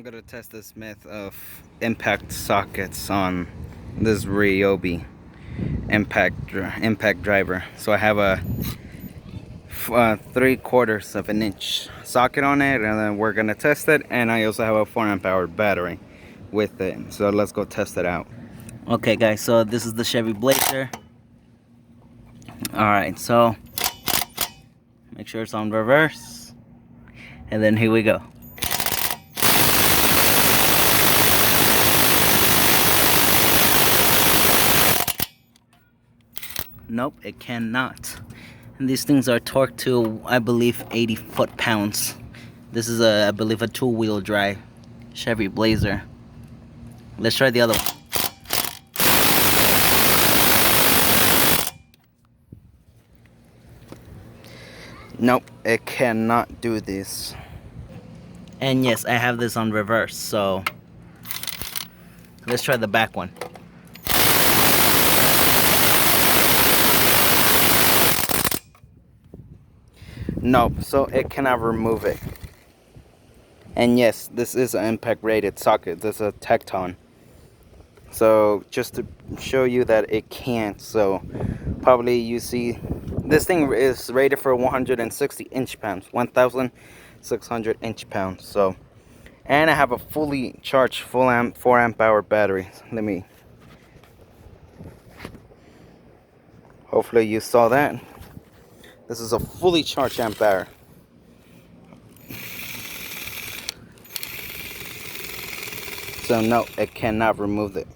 I'm gonna test this myth of impact sockets on this ryobi impact driver. So I have a 3/4 of an inch socket on it, and then we're gonna test it. And I also have a 4 amp hour battery with it. So let's go test it out. Okay, guys. So this is the Chevy Blazer. All right. So make sure it's on reverse, and then here we go. Nope, it cannot. And these things are torqued to, I believe, 80 foot-pounds. This is I believe, a 2-wheel drive Chevy Blazer. Let's try the other one. Nope, it cannot do this. And yes, I have this on reverse, so let's try the back one. Nope, so it cannot remove it. And yes, this is an impact rated socket. This is a Tecton. So just to show you that it can't. So probably you see this thing is rated for 160 inch-pounds, 1,600 inch-pounds. So, and I have a fully charged 4 amp hour battery. Let me. Hopefully you saw that. This is a fully charged amp hour. So no, it cannot remove it.